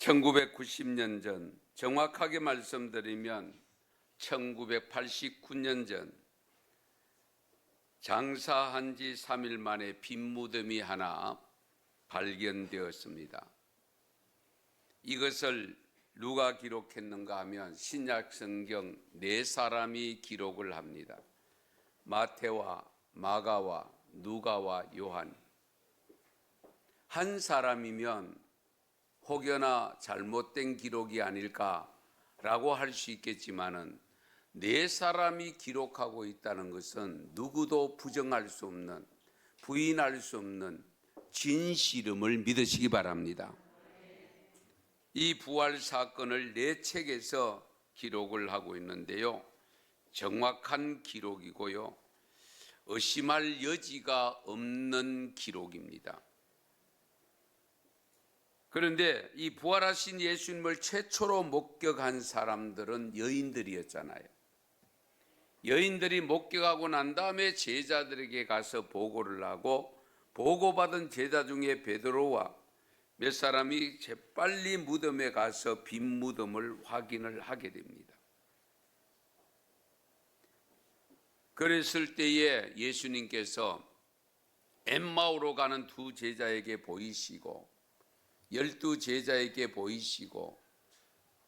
1990년 전, 정확하게 말씀드리면 1989년 전, 장사한 지 3일 만에 빈 무덤이 하나 발견되었습니다. 이것을 누가 기록했는가 하면 신약 성경 네 사람이 기록을 합니다. 마태와 마가와 누가와 요한. 한 사람이면 혹여나 잘못된 기록이 아닐까라고 할 수 있겠지만은 네 사람이 기록하고 있다는 것은 누구도 부정할 수 없는, 부인할 수 없는 진실임을 믿으시기 바랍니다. 이 부활 사건을 네 책에서 기록을 하고 있는데요, 정확한 기록이고요, 의심할 여지가 없는 기록입니다. 그런데 이 부활하신 예수님을 최초로 목격한 사람들은 여인들이었잖아요. 여인들이 목격하고 난 다음에 제자들에게 가서 보고를 하고, 보고받은 제자 중에 베드로와 몇 사람이 재빨리 무덤에 가서 빈 무덤을 확인을 하게 됩니다. 그랬을 때에 예수님께서 엠마오로 가는 두 제자에게 보이시고 12 제자에게 보이시고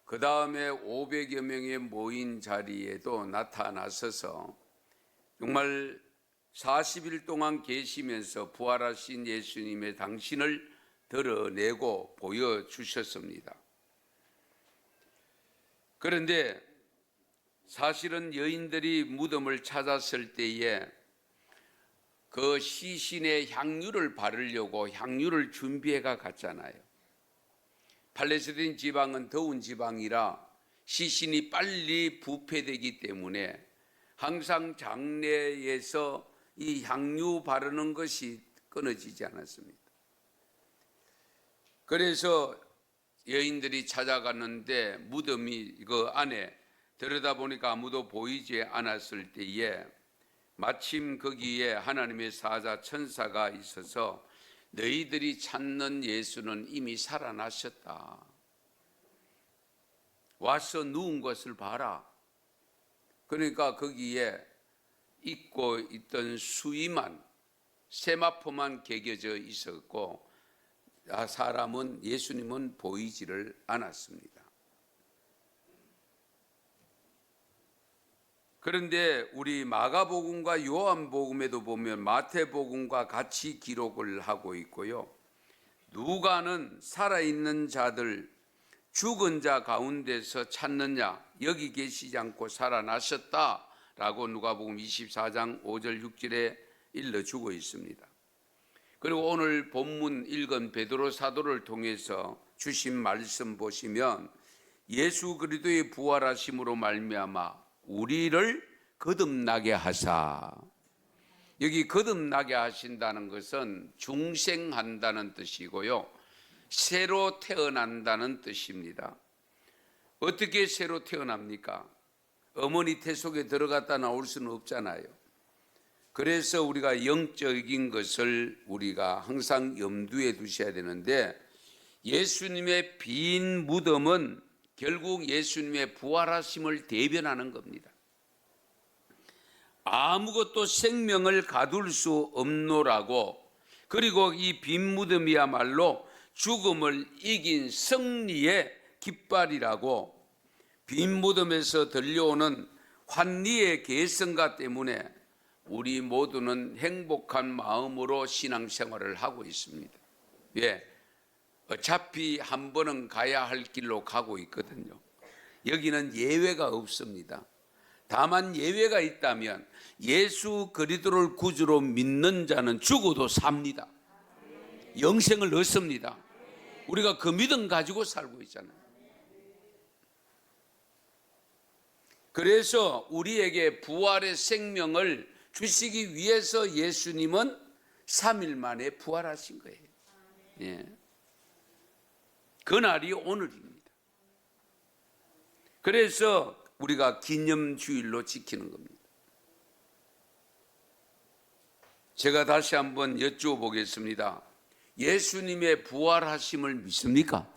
그 다음에 500여 명의 모인 자리에도 나타나셔서 정말 40일 동안 계시면서 부활하신 예수님의 당신을 드러내고 보여주셨습니다. 그런데 사실은 여인들이 무덤을 찾았을 때에 그 시신에 향유를 바르려고 향유를 준비해가 갔잖아요. 팔레스타인 지방은 더운 지방이라 시신이 빨리 부패되기 때문에 항상 장례에서 이 향유 바르는 것이 끊어지지 않았습니다. 그래서 여인들이 찾아갔는데 무덤이 그 안에 들여다보니까 아무도 보이지 않았을 때에 마침 거기에 하나님의 사자 천사가 있어서 너희들이 찾는 예수는 이미 살아나셨다. 와서 누운 것을 봐라. 그러니까 거기에 입고 있던 수의만, 세마포만 개겨져 있었고 사람은, 예수님은 보이지를 않았습니다. 그런데 우리 마가복음과 요한복음에도 보면 마태복음과 같이 기록을 하고 있고요, 누가는 살아있는 자들, 죽은 자 가운데서 찾느냐, 여기 계시지 않고 살아나셨다라고 누가복음 24장 5절 6절에 일러주고 있습니다. 그리고 오늘 본문 읽은 베드로 사도를 통해서 주신 말씀 보시면 예수 그리스도의 부활하심으로 말미암아 우리를 거듭나게 하사, 여기 거듭나게 하신다는 것은 중생한다는 뜻이고요, 새로 태어난다는 뜻입니다. 어떻게 새로 태어납니까? 어머니 태 속에 들어갔다 나올 수는 없잖아요. 그래서 우리가 영적인 것을 우리가 항상 염두에 두셔야 되는데, 예수님의 빈 무덤은 결국 예수님의 부활하심을 대변하는 겁니다. 아무것도 생명을 가둘 수 없노라고, 그리고 이 빈 무덤이야말로 죽음을 이긴 승리의 깃발이라고, 빈 무덤에서 들려오는 환희의 개성가 때문에 우리 모두는 행복한 마음으로 신앙생활을 하고 있습니다. 왜? 어차피 한 번은 가야 할 길로 가고 있거든요. 여기는 예외가 없습니다. 다만 예외가 있다면 예수 그리스도를 구주로 믿는 자는 죽어도 삽니다. 영생을 얻습니다. 우리가 그 믿음 가지고 살고 있잖아요. 그래서 우리에게 부활의 생명을 주시기 위해서 예수님은 3일 만에 부활하신 거예요. 예. 그날이 오늘입니다. 그래서 우리가 기념주일로 지키는 겁니다. 제가 다시 한번 여쭈어 보겠습니다. 예수님의 부활하심을 믿습니까?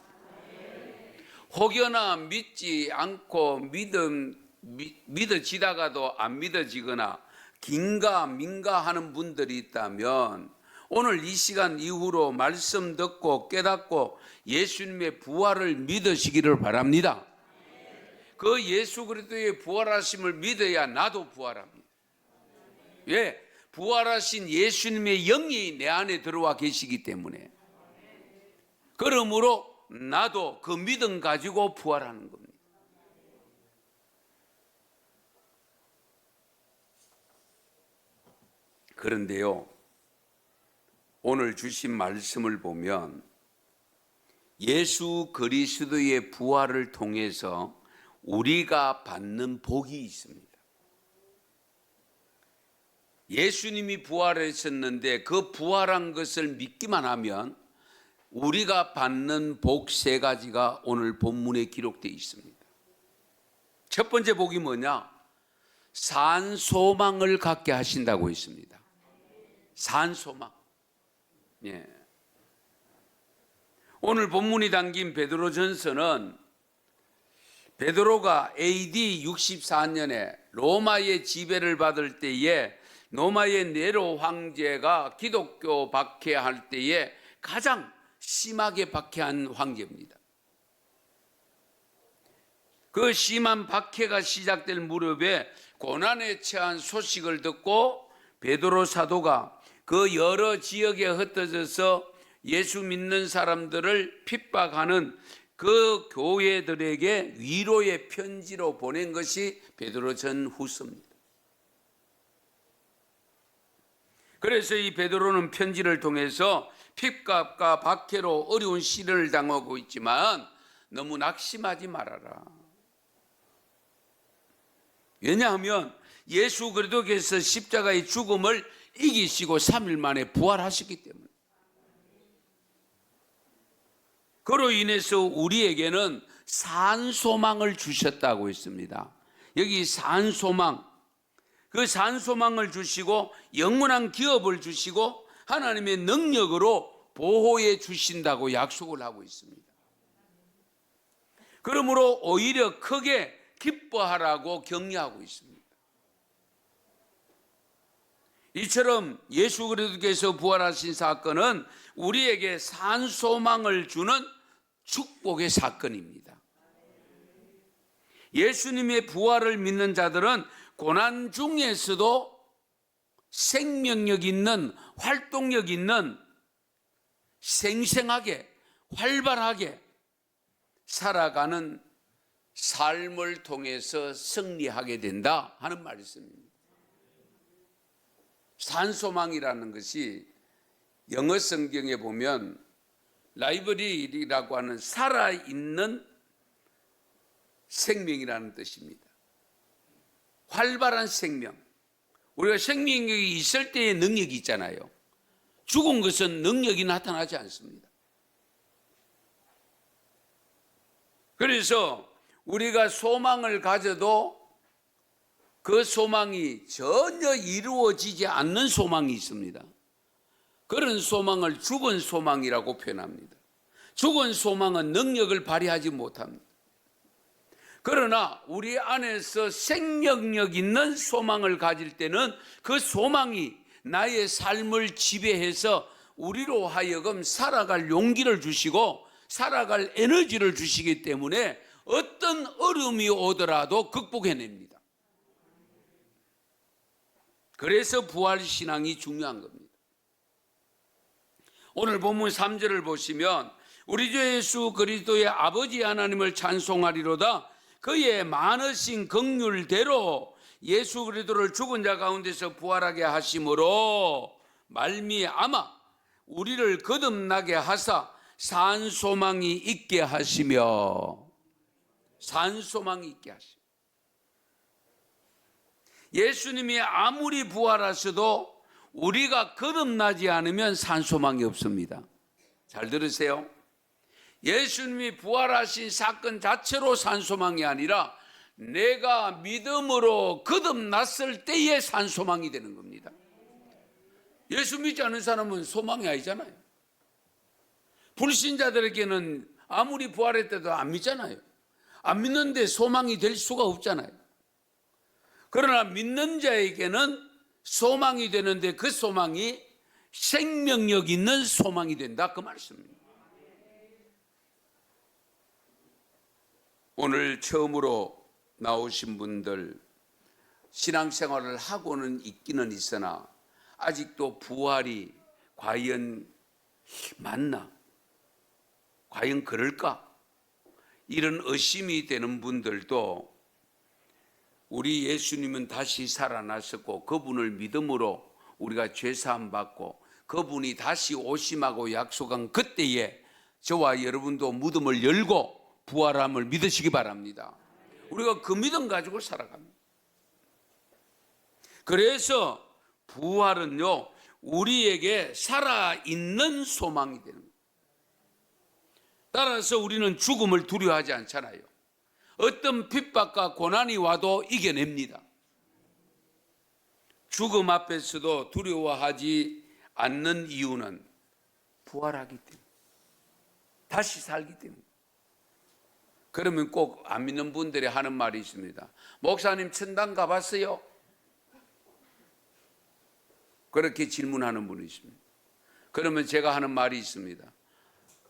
혹여나 믿지 않고 믿어지다가도 안 믿어지거나 긴가민가 하는 분들이 있다면 오늘 이 시간 이후로 말씀 듣고 깨닫고 예수님의 부활을 믿으시기를 바랍니다. 그 예수 그리스도의 부활하심을 믿어야 나도 부활합니다. 왜? 부활하신 예수님의 영이 내 안에 들어와 계시기 때문에. 그러므로 나도 그 믿음 가지고 부활하는 겁니다. 그런데요, 오늘 주신 말씀을 보면 예수 그리스도의 부활을 통해서 우리가 받는 복이 있습니다. 예수님이 부활하셨는데 그 부활한 것을 믿기만 하면 우리가 받는 복 세 가지가 오늘 본문에 기록되어 있습니다. 첫 번째 복이 뭐냐? 산 소망을 갖게 하신다고 했습니다. 산 소망. 예. 오늘 본문이 담긴 베드로전서는 베드로가 AD 64년에 로마의 지배를 받을 때에 로마의 네로 황제가 기독교 박해할 때에 가장 심하게 박해한 황제입니다. 그 심한 박해가 시작될 무렵에 고난에 처한 소식을 듣고 베드로 사도가 그 여러 지역에 흩어져서 예수 믿는 사람들을 핍박하는 그 교회들에게 위로의 편지로 보낸 것이 베드로 전후서입니다. 그래서 이 베드로는 편지를 통해서 핍박과 박해로 어려운 시련을 당하고 있지만 너무 낙심하지 말아라. 왜냐하면 예수 그리스도께서 십자가의 죽음을 이기시고 3일 만에 부활하셨기 때문에. 그로 인해서 우리에게는 산소망을 주셨다고 했습니다. 여기 산소망, 그 산소망을 주시고 영원한 기업을 주시고 하나님의 능력으로 보호해 주신다고 약속을 하고 있습니다. 그러므로 오히려 크게 기뻐하라고 격려하고 있습니다. 이처럼 예수 그리스도께서 부활하신 사건은 우리에게 산소망을 주는 축복의 사건입니다. 예수님의 부활을 믿는 자들은 고난 중에서도 생명력 있는, 활동력 있는, 생생하게, 활발하게 살아가는 삶을 통해서 승리하게 된다 하는 말씀입니다. 산소망이라는 것이 영어 성경에 보면 라이브러리라고 하는 살아있는 생명이라는 뜻입니다. 활발한 생명. 우리가 생명력이 있을 때의 능력이 있잖아요. 죽은 것은 능력이 나타나지 않습니다. 그래서 우리가 소망을 가져도 그 소망이 전혀 이루어지지 않는 소망이 있습니다. 그런 소망을 죽은 소망이라고 표현합니다. 죽은 소망은 능력을 발휘하지 못합니다. 그러나 우리 안에서 생명력 있는 소망을 가질 때는 그 소망이 나의 삶을 지배해서 우리로 하여금 살아갈 용기를 주시고 살아갈 에너지를 주시기 때문에 어떤 어려움이 오더라도 극복해냅니다. 그래서 부활신앙이 중요한 겁니다. 오늘 본문 3절을 보시면 우리 주 예수 그리스도의 아버지 하나님을 찬송하리로다. 그의 많으신 긍휼대로 예수 그리스도를 죽은 자 가운데서 부활하게 하심으로 말미암아 우리를 거듭나게 하사 산소망이 있게 하시며 산소망이 있게 하시며 예수님이 아무리 부활하셔도 우리가 거듭나지 않으면 산소망이 없습니다. 잘 들으세요. 예수님이 부활하신 사건 자체로 산소망이 아니라 내가 믿음으로 거듭났을 때의 산소망이 되는 겁니다. 예수 믿지 않는 사람은 소망이 아니잖아요. 불신자들에게는 아무리 부활했대도 안 믿잖아요. 안 믿는데 소망이 될 수가 없잖아요. 그러나 믿는 자에게는 소망이 되는데 그 소망이 생명력 있는 소망이 된다, 그 말씀입니다. 오늘 처음으로 나오신 분들 신앙생활을 하고는 있기는 있으나 아직도 부활이 과연 맞나? 과연 그럴까? 이런 의심이 되는 분들도 우리 예수님은 다시 살아나셨고 그분을 믿음으로 우리가 죄사함 받고 그분이 다시 오심하고 약속한 그때에 저와 여러분도 무덤을 열고 부활함을 믿으시기 바랍니다. 우리가 그 믿음 가지고 살아갑니다. 그래서 부활은요, 우리에게 살아있는 소망이 되는 거예요. 따라서 우리는 죽음을 두려워하지 않잖아요. 어떤 핍박과 고난이 와도 이겨냅니다. 죽음 앞에서도 두려워하지 않는 이유는 부활하기 때문에, 다시 살기 때문에. 그러면 꼭 안 믿는 분들이 하는 말이 있습니다. 목사님 천당 가봤어요? 그렇게 질문하는 분이 있습니다. 그러면 제가 하는 말이 있습니다.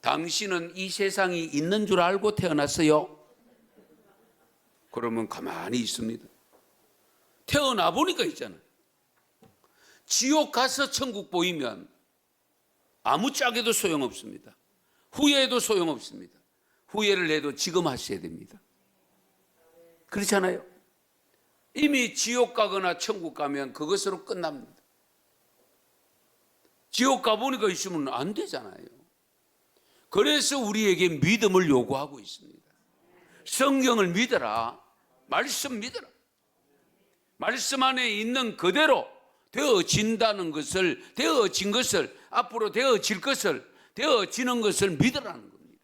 당신은 이 세상이 있는 줄 알고 태어났어요? 그러면 가만히 있습니다. 태어나 보니까 있잖아요. 지옥 가서 천국 보이면 아무짝에도 소용없습니다. 후회해도 소용없습니다. 후회를 해도 지금 하셔야 됩니다. 그렇잖아요. 이미 지옥 가거나 천국 가면 그것으로 끝납니다. 지옥 가보니까 있으면 안 되잖아요. 그래서 우리에게 믿음을 요구하고 있습니다. 성경을 믿어라. 말씀 믿어라. 말씀 안에 있는 그대로 되어진다는 것을, 되어진 것을, 앞으로 되어질 것을, 되어지는 것을 믿으라는 겁니다.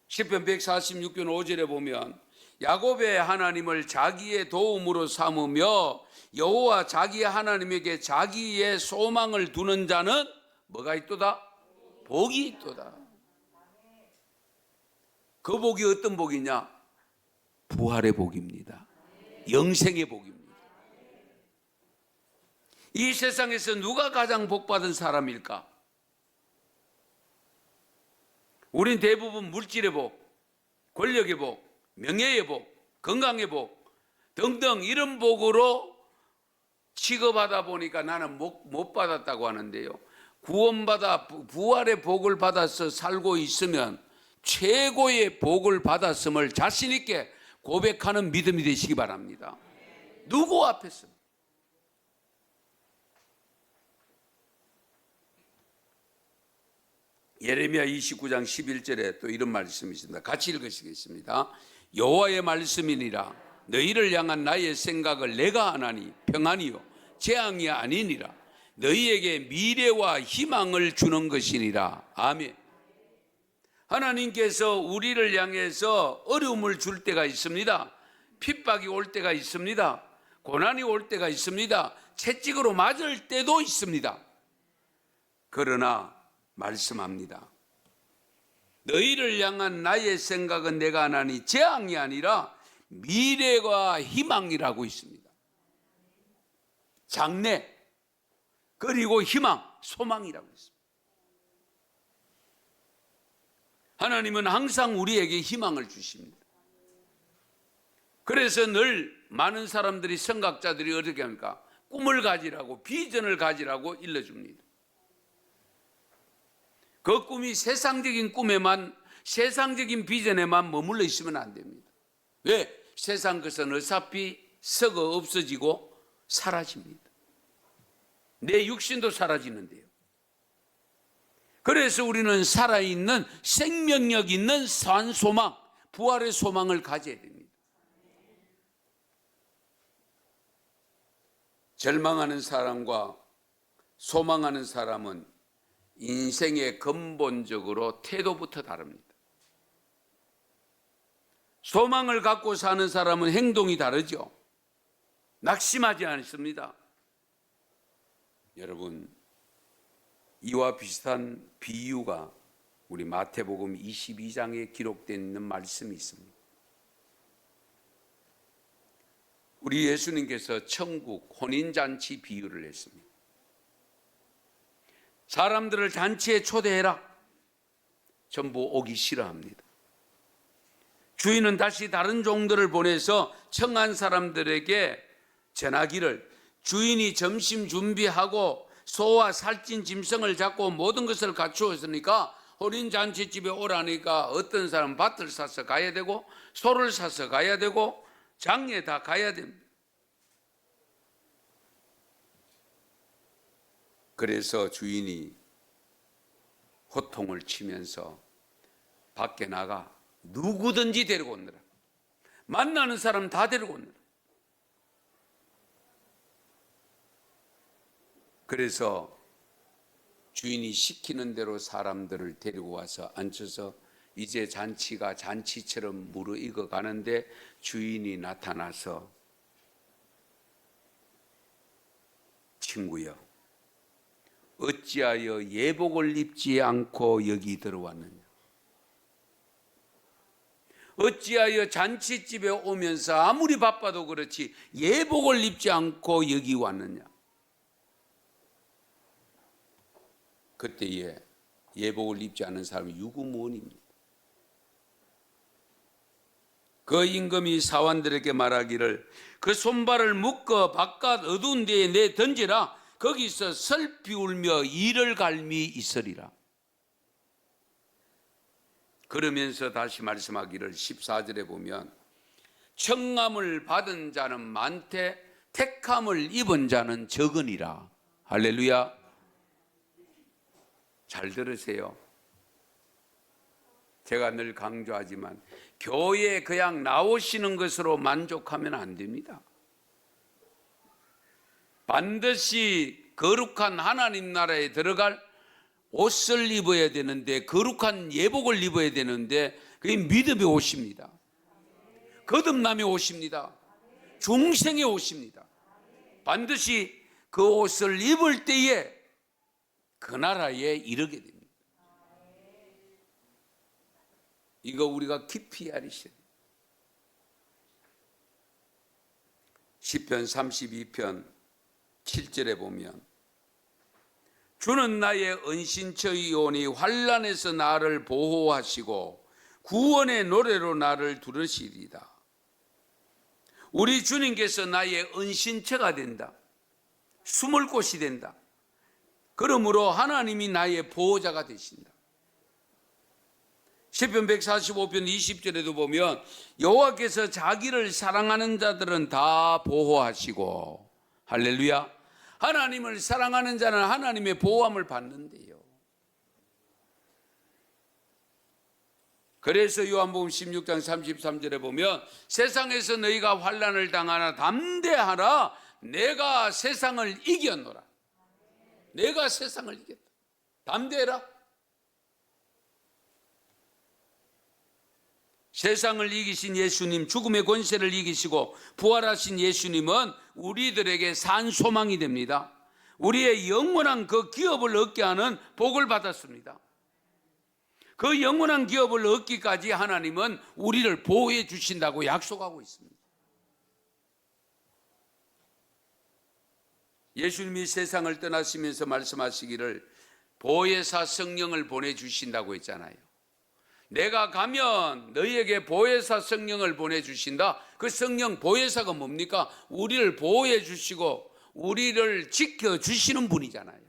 시편 146편 5절에 보면 야곱의 하나님을 자기의 도움으로 삼으며 여호와 자기의 하나님에게 자기의 소망을 두는 자는 뭐가 있도다? 복이 있도다. 그 복이 어떤 복이냐? 부활의 복입니다. 영생의 복입니다. 이 세상에서 누가 가장 복받은 사람일까? 우린 대부분 물질의 복, 권력의 복, 명예의 복, 건강의 복 등등 이런 복으로 취급하다 보니까 나는 못 받았다고 하는데요. 구원받아 부활의 복을 받아서 살고 있으면 최고의 복을 받았음을 자신 있게 고백하는 믿음이 되시기 바랍니다. 누구 앞에서? 예레미야 29장 11절에 또 이런 말씀이 있습니다. 같이 읽으시겠습니다. 여호와의 말씀이니라. 너희를 향한 나의 생각을 내가 아나니 평안이요 재앙이 아니니라. 너희에게 미래와 희망을 주는 것이니라. 아멘. 하나님께서 우리를 향해서 어려움을 줄 때가 있습니다. 핍박이 올 때가 있습니다. 고난이 올 때가 있습니다. 채찍으로 맞을 때도 있습니다. 그러나 말씀합니다. 너희를 향한 나의 생각은 내가 하나니 재앙이 아니라 미래와 희망이라고 있습니다. 장래 그리고 희망, 소망이라고 있습니다. 하나님은 항상 우리에게 희망을 주십니다. 그래서 늘 많은 사람들이, 선각자들이 어떻게 합니까? 꿈을 가지라고, 비전을 가지라고 일러줍니다. 그 꿈이 세상적인 꿈에만, 세상적인 비전에만 머물러 있으면 안 됩니다. 왜? 세상 것은 어차피 썩어 없어지고 사라집니다. 내 육신도 사라지는데요. 그래서 우리는 살아있는 생명력 있는 산 소망, 부활의 소망을 가져야 됩니다. 절망하는 사람과 소망하는 사람은 인생의 근본적으로 태도부터 다릅니다. 소망을 갖고 사는 사람은 행동이 다르죠. 낙심하지 않습니다. 여러분, 이와 비슷한 비유가 우리 마태복음 22장에 기록되어 있는 말씀이 있습니다. 우리 예수님께서 천국 혼인잔치 비유를 했습니다. 사람들을 잔치에 초대해라. 전부 오기 싫어합니다. 주인은 다시 다른 종들을 보내서 청한 사람들에게 전하기를 주인이 점심 준비하고 소와 살찐 짐승을 잡고 모든 것을 갖추었으니까 혼인잔치집에 오라니까 어떤 사람은 밭을 사서 가야 되고 소를 사서 가야 되고 장에 다 가야 됩니다. 그래서 주인이 호통을 치면서 밖에 나가 누구든지 데리고 오느라, 만나는 사람 다 데리고 오느라. 그래서 주인이 시키는 대로 사람들을 데리고 와서 앉혀서 이제 잔치가 잔치처럼 무르익어 가는데 주인이 나타나서 친구여, 어찌하여 예복을 입지 않고 여기 들어왔느냐? 어찌하여 잔치집에 오면서 아무리 바빠도 그렇지 예복을 입지 않고 여기 왔느냐? 그때에 예복을 입지 않은 사람이 유구무원입니다. 그 임금이 사환들에게 말하기를 그 손발을 묶어 바깥 어두운 데에 내 던지라. 거기서 슬피 울며 이를 갈미 있으리라. 그러면서 다시 말씀하기를 14절에 보면 청함을 받은 자는 많되 택함을 입은 자는 적으니라. 할렐루야. 잘 들으세요. 제가 늘 강조하지만 교회에 그냥 나오시는 것으로 만족하면 안 됩니다. 반드시 거룩한 하나님 나라에 들어갈 옷을 입어야 되는데, 거룩한 예복을 입어야 되는데 그게 믿음의 옷입니다. 거듭남의 옷입니다. 중생의 옷입니다. 반드시 그 옷을 입을 때에 그 나라에 이르게 됩니다. 이거 우리가 깊이 알으셔야 돼요. 시편 32편 7절에 보면 주는 나의 은신처이오니 환난에서 나를 보호하시고 구원의 노래로 나를 두르시리다. 우리 주님께서 나의 은신처가 된다. 숨을 곳이 된다. 그러므로 하나님이 나의 보호자가 되신다. 시편 145편 20절에도 보면 여호와께서 자기를 사랑하는 자들은 다 보호하시고, 할렐루야. 하나님을 사랑하는 자는 하나님의 보호함을 받는데요. 그래서 요한복음 16장 33절에 보면 세상에서 너희가 환난을 당하나 담대하라. 내가 세상을 이겼노라. 내가 세상을 이겼다. 담대해라. 세상을 이기신 예수님, 죽음의 권세를 이기시고 부활하신 예수님은 우리들에게 산 소망이 됩니다. 우리의 영원한 그 기업을 얻게 하는 복을 받았습니다. 그 영원한 기업을 얻기까지 하나님은 우리를 보호해 주신다고 약속하고 있습니다. 예수님이 세상을 떠나시면서 말씀하시기를 보혜사 성령을 보내주신다고 했잖아요. 내가 가면 너희에게 보혜사 성령을 보내주신다. 그 성령 보혜사가 뭡니까? 우리를 보호해 주시고 우리를 지켜주시는 분이잖아요.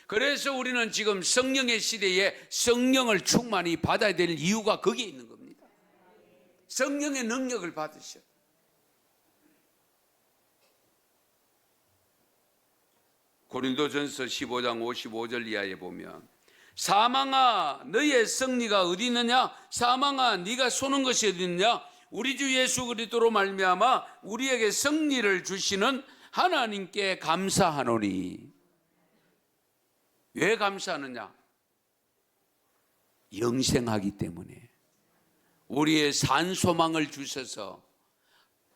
그래서 우리는 지금 성령의 시대에 성령을 충만히 받아야 될 이유가 거기에 있는 겁니다. 성령의 능력을 받으셔. 고린도전서 15장 55절 이하에 보면 사망아 너희의 승리가 어디 있느냐? 사망아 네가 쏘는 것이 어디 있느냐? 우리 주 예수 그리스도로 말미암아 우리에게 승리를 주시는 하나님께 감사하노니. 왜 감사하느냐? 영생하기 때문에. 우리의 산 소망을 주셔서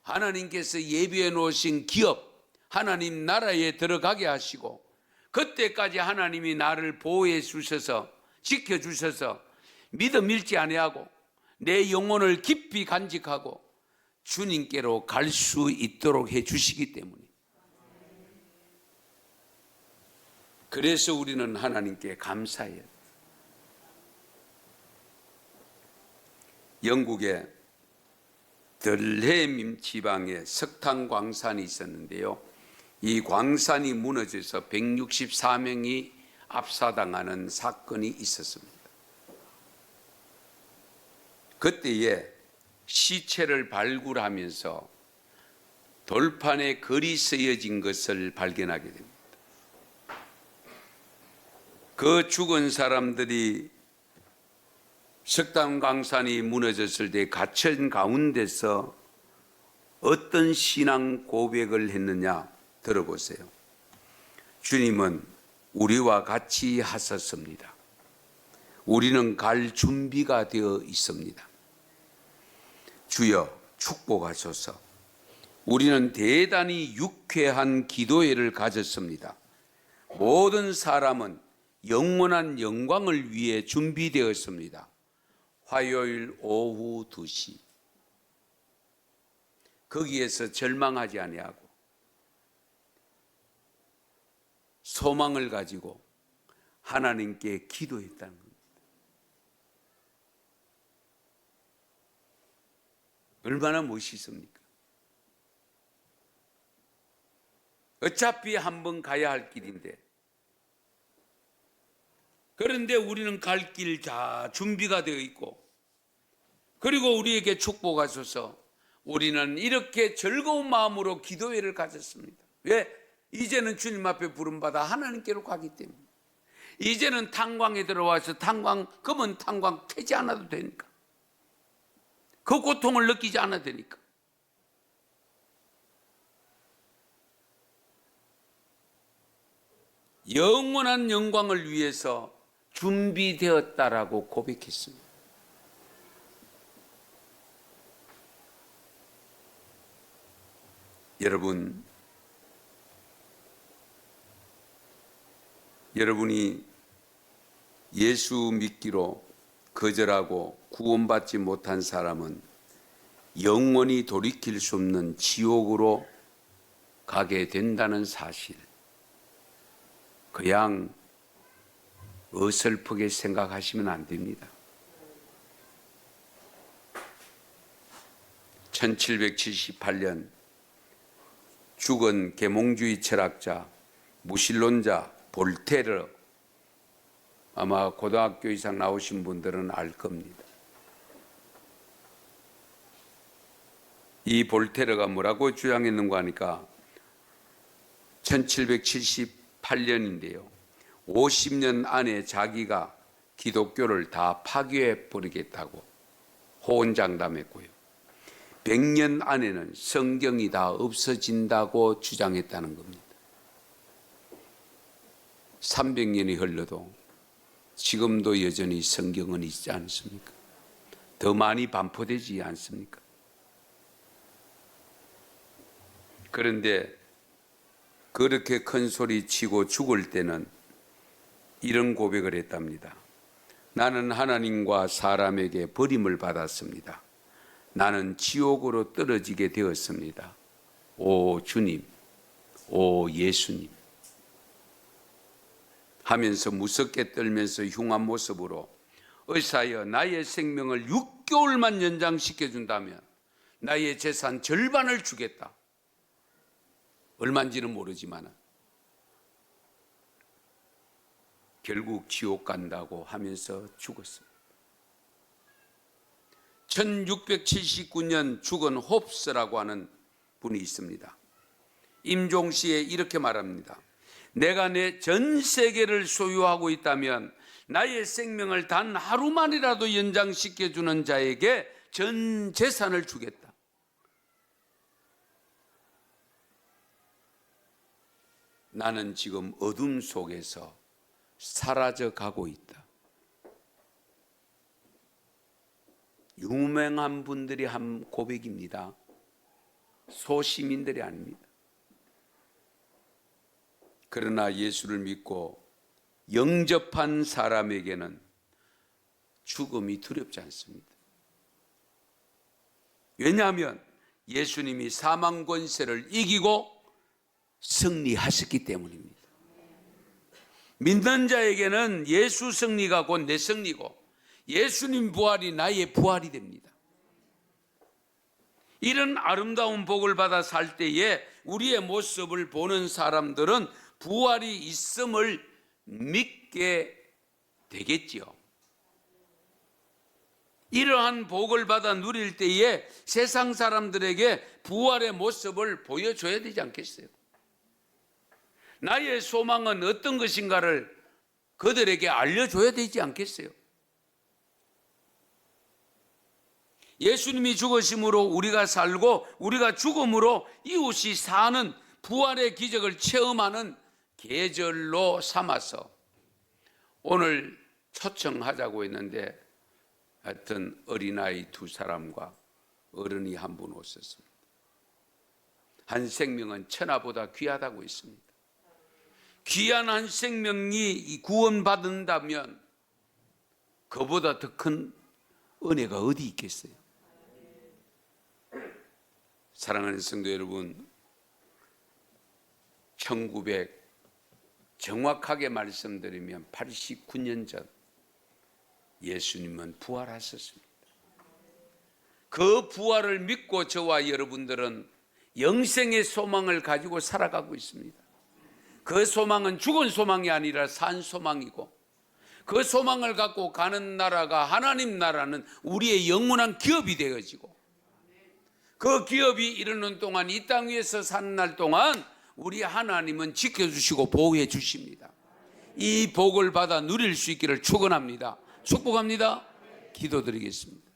하나님께서 예비해 놓으신 기업, 하나님 나라에 들어가게 하시고 그때까지 하나님이 나를 보호해 주셔서 지켜주셔서 믿음 잃지 아니하고 내 영혼을 깊이 간직하고 주님께로 갈 수 있도록 해주시기 때문에, 그래서 우리는 하나님께 감사해요. 영국의 덜헤임 지방에 석탄 광산이 있었는데요, 이 광산이 무너져서 164명이 압사당하는 사건이 있었습니다. 그때에 시체를 발굴하면서 돌판에 글이 쓰여진 것을 발견하게 됩니다. 그 죽은 사람들이 석탄 광산이 무너졌을 때 갇힌 가운데서 어떤 신앙 고백을 했느냐 들어보세요. 주님은 우리와 같이 하셨습니다. 우리는 갈 준비가 되어 있습니다. 주여 축복하소서. 우리는 대단히 유쾌한 기도회를 가졌습니다. 모든 사람은 영원한 영광을 위해 준비되었습니다. 화요일 오후 2시. 거기에서 절망하지 아니하고 소망을 가지고 하나님께 기도했다는 겁니다. 얼마나 멋있습니까? 어차피 한번 가야 할 길인데, 그런데 우리는 갈 길 다 준비가 되어 있고, 그리고 우리에게 축복하소서. 우리는 이렇게 즐거운 마음으로 기도회를 가졌습니다. 왜? 이제는 주님 앞에 부름받아 하나님께로 가기 때문에. 이제는 탄광에 들어와서 검은 탄광 캐지 않아도 되니까, 그 고통을 느끼지 않아도 되니까. 영원한 영광을 위해서 준비되었다라고 고백했습니다. 여러분이 예수 믿기로 거절하고 구원받지 못한 사람은 영원히 돌이킬 수 없는 지옥으로 가게 된다는 사실, 그냥 어설프게 생각하시면 안 됩니다. 1778년 죽은 계몽주의 철학자, 무신론자 볼테르, 아마 고등학교 이상 나오신 분들은 알 겁니다. 이 볼테르가 뭐라고 주장했는가 하니까 1778년인데요. 50년 안에 자기가 기독교를 다 파괴해 버리겠다고 호언장담했고요. 100년 안에는 성경이 다 없어진다고 주장했다는 겁니다. 300년이 흘러도 지금도 여전히 성경은 있지 않습니까? 더 많이 반포되지 않습니까? 그런데 그렇게 큰 소리 치고 죽을 때는 이런 고백을 했답니다. 나는 하나님과 사람에게 버림을 받았습니다. 나는 지옥으로 떨어지게 되었습니다. 오 주님, 오 예수님 하면서 무섭게 떨면서 흉한 모습으로, 의사여 나의 생명을 6개월만 연장시켜 준다면 나의 재산 절반을 주겠다. 얼마인지는 모르지만 결국 지옥 간다고 하면서 죽었습니다. 1679년 죽은 홉스라고 하는 분이 있습니다. 임종시에 이렇게 말합니다. 내가 내 전 세계를 소유하고 있다면 나의 생명을 단 하루만이라도 연장시켜주는 자에게 전 재산을 주겠다. 나는 지금 어둠 속에서 사라져 가고 있다. 유명한 분들이 한 고백입니다. 소시민들이 아닙니다. 그러나 예수를 믿고 영접한 사람에게는 죽음이 두렵지 않습니다. 왜냐하면 예수님이 사망 권세를 이기고 승리하셨기 때문입니다. 믿는 자에게는 예수 승리가 곧 내 승리고 예수님 부활이 나의 부활이 됩니다. 이런 아름다운 복을 받아 살 때에 우리의 모습을 보는 사람들은 부활이 있음을 믿게 되겠지요. 이러한 복을 받아 누릴 때에 세상 사람들에게 부활의 모습을 보여줘야 되지 않겠어요? 나의 소망은 어떤 것인가를 그들에게 알려줘야 되지 않겠어요? 예수님이 죽으심으로 우리가 살고 우리가 죽음으로 이웃이 사는 부활의 기적을 체험하는 계절로 삼아서 오늘 초청하자고 했는데 하여튼 어린아이 2사람과 어른이 한 분 오셨습니다. 한 생명은 천하보다 귀하다고 했습니다. 귀한 한 생명이 구원받는다면 그보다 더 큰 은혜가 어디 있겠어요? 사랑하는 성도 여러분, 1900 정확하게 말씀드리면 89년 전 예수님은 부활하셨습니다. 그 부활을 믿고 저와 여러분들은 영생의 소망을 가지고 살아가고 있습니다. 그 소망은 죽은 소망이 아니라 산 소망이고 그 소망을 갖고 가는 나라가 하나님 나라는 우리의 영원한 기업이 되어지고 그 기업이 이르는 동안 이 땅 위에서 사는 날 동안 우리 하나님은 지켜주시고 보호해 주십니다. 이 복을 받아 누릴 수 있기를 축원합니다. 축복합니다. 기도드리겠습니다.